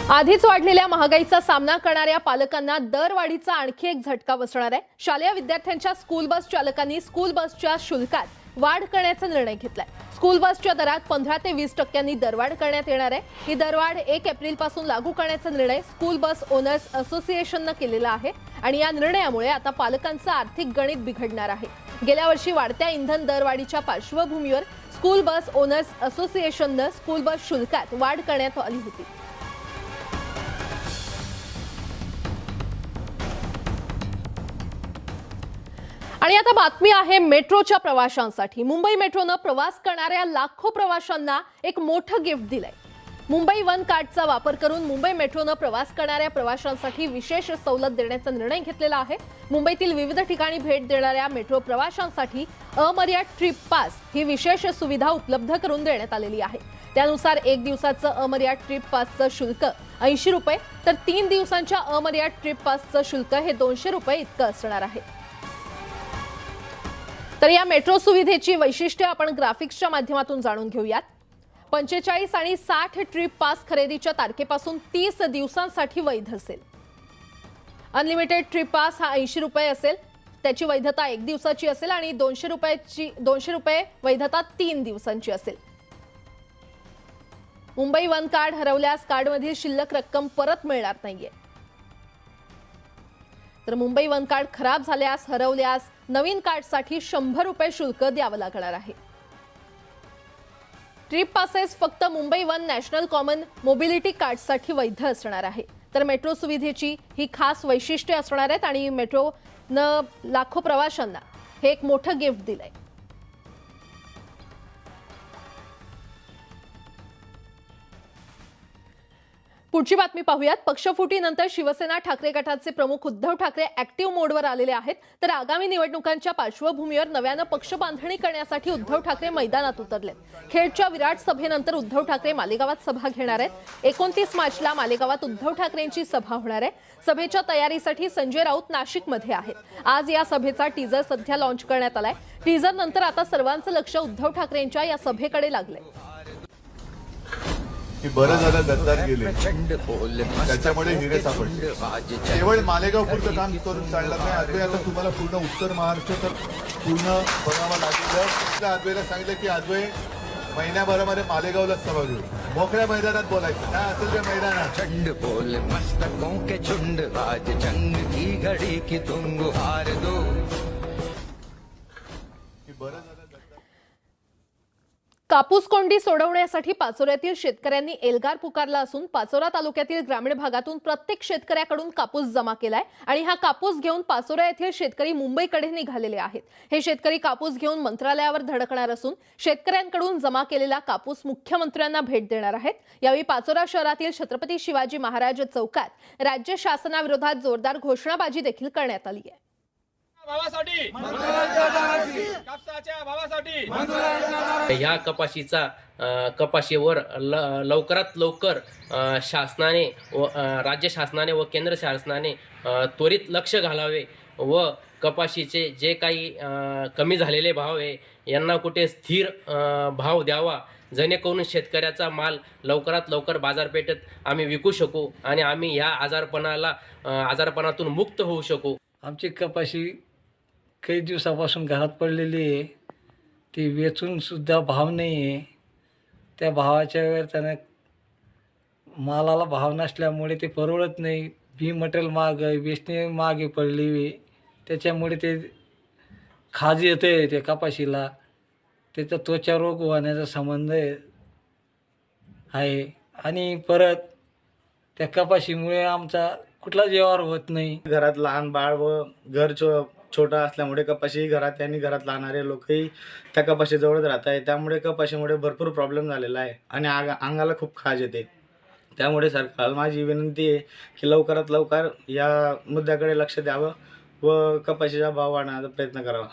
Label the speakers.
Speaker 1: आधीच वाढलेल्या महागाईचा सामना करणाऱ्या पालकांना दरवाढीचा आणखी एक झटका बसणार आहे। शालेय विद्यार्थ्यांच्या स्कूल बस चालकांनी स्कूल बसच्या शुल्कात वाढ करण्याचा निर्णय घेतलाय। स्कूल बसच्या दरात 15 ते 20% दरवाढ करण्यात येणार आहे। ही दरवाढ 1 एप्रिल पासून लागू करण्याचा निर्णय स्कूल बस ओनर्स असोसिएशनने केलेला आहे आणि या निर्णयामुळे आता पालकांचं आर्थिक गणित बिघडणार आहे। गेल्या वर्षी वाढत्या इंधन दरवाढीच्या पार्श्वभूमीवर स्कूल बस ओनर्स असोसिएशनने स्कूल बस शुल्कात वाढ करण्यात आली होती। आणि आता बातमी आहे मेट्रोच्या प्रवाशांसाठी। मुंबई मेट्रोने प्रवास करणाऱ्या लाखो प्रवाशांना एक मोठं गिफ्ट दिलंय। मुंबई वन कार्डचा वापर करून मुंबई मेट्रोने प्रवास करणाऱ्या प्रवाशांसाठी विशेष सवलत देण्याचा निर्णय घेतलेला आहे। मुंबईतील विविध ठिकाणी भेट देणाऱ्या मेट्रो प्रवाशांसाठी अमर्याद ट्रिप पास ही विशेष सुविधा उपलब्ध करून देण्यात आलेली आहे। त्यानुसार 1 दिवसाचं अमर्याद ट्रिप पासचं शुल्क 80 रुपये तर 3 दिवसांच्या अमर्याद ट्रिप पासचं शुल्क हे 200 रुपये इतकं असणार आहे। तर या मेट्रो सुविधेची वैशिष्ट्ये आपण ग्राफिक्सच्या माध्यमातून जाणून घेऊयात। 45 आणि 60 ट्रिप पास खरेदीच्या तारखेपासून 30 दिवसांसाठी वैध असेल। अनलिमिटेड ट्रिप पास हा 80 रुपये असेल, त्याची वैधता 1 दिवसाची असेल आणि 200 रुपये वैधता 3 दिवसांची असेल। मुंबई वन कार्ड हरवल्यास कार्डमधील शिल्लक रक्कम परत मिळणार नाहीये। तर मुंबई वन कार्ड खराब झाल्यास हरवल्यास नवीन कार्डसाठी 100 रुपये शुल्क द्यावं लागणार आहे। ट्रिप पासेस फक्त Mumbai one national common mobility कार्डसाठी वैध असणार आहे। तर मेट्रो सुविधेची ही खास वैशिष्ट्ये असणार आहेत आणि मेट्रोनं लाखो प्रवाशांना हे एक मोठं गिफ्ट दिलंय। पुढची बातमी पाहूयात। पक्षफुटीनंतर शिवसेना ठाकरे गटाचे प्रमुख उद्धव ठाकरे ऍक्टिव्ह मोडवर आलेले आहेत। तर आगामी निवडणुकांच्या पार्श्वभूमीवर नव्यानं पक्ष बांधणी करण्यासाठी उद्धव ठाकरे मैदानात उतरलेत। खेडच्या विराट सभेनंतर उद्धव ठाकरे मालेगावात सभा घेणार आहेत। 29 मार्चला मालेगावात उद्धव ठाकरेंची सभा होणार आहे। सभेच्या तयारीसाठी संजय राऊत नाशिकमध्ये आहेत। आज या सभेचा टीजर सध्या लॉन्च करण्यात आलाय। टीजर नंतर आता सर्वांचं लक्ष उद्धव ठाकरेंच्या या सभेकडे लागलंय।
Speaker 2: की बरं झालं गद्दार गेले, त्याच्यामुळे हिरे सापडले। केवळ मालेगाव पुरतं काम करून चालणार नाही। आजवे आता तुम्हाला पूर्ण उत्तर महाराष्ट्र तर पूर्ण बघावं लागेल। आजवेला सांगितलं की आजवे महिन्याभरामध्ये मालेगावला सभा घेऊ, मोकळ्या मैदानात बोलायचं काय असेल ते मैदानात।
Speaker 3: चंड बोल मस्तकों के झुंड, आज जंग की घड़ी की तुम हार दो।
Speaker 2: बरं झालं
Speaker 1: कापूस कोंडी सोडवण्यासाठी पाचोऱ्यातील शेतकऱ्यांनी एल्गार पुकारला असून पाचोरा तालुक्यातील ग्रामीण भागातून प्रत्येक शेतकऱ्याकडून कापूस जमा केलाय आणि हा कापूस घेऊन पाचोरा येथील शेतकरी मुंबईकडे निघालेले आहेत। हे शेतकरी कापूस घेऊन मंत्रालयावर धडकणार असून शेतकऱ्यांकडून जमा केलेला कापूस मुख्यमंत्र्यांना भेट देणार आहेत। यावेळी पाचोरा शहरातील छत्रपती शिवाजी महाराज चौकात राज्य शासनाविरोधात जोरदार घोषणाबाजी देखील करण्यात आली आहे।
Speaker 4: भावासाठी कापसाच्या भावासाठी
Speaker 5: या कपाशीवर लवकरात लवकर शासनाने व राज्य शासनाने व केंद्र शासनाने त्वरित लक्ष घालावे व कपाशीचे जे काही कमी झालेले भाव आहे यांना कुठे स्थिर भाव द्यावा, जेणेकरून शेतकऱ्याचा माल लवकरात लवकर बाजारपेठेत आम्ही विकू शकू आणि आम्ही ह्या आजारपणातून मुक्त होऊ शकू।
Speaker 6: आमची कपाशी काही दिवसापासून घरात पडलेली आहे, ती वेचूनसुद्धा भाव नाही आहे। त्या भावाच्या वेळेस त्यानं मालाला भाव नसल्यामुळे ते परवडत नाही। बी मटेरियल महाग आहे, वेचणे मागे पडली, त्याच्यामुळे ते खाज येते त्या कपाशीला, त्याचा त्वचा रोग होण्याचा संबंध आहे आणि परत त्या कपाशीमुळे आमचा कुठलाच व्यवहार होत नाही।
Speaker 7: घरात लहान बाळ व घर छोटा असल्यामुळे कपाशी घरात आणि घरात राहणारे लोकही त्या कपाशीजवळच राहत आहे। त्यामुळे कपाशीमुळे भरपूर प्रॉब्लेम झालेला आहे आणि अंगाला खूप खाज येते। त्यामुळे सरकारला माझी विनंती आहे की लवकरात लवकर या मुद्द्याकडे लक्ष द्यावं व कपाशीचा भाव वाढवण्याचा प्रयत्न करावा।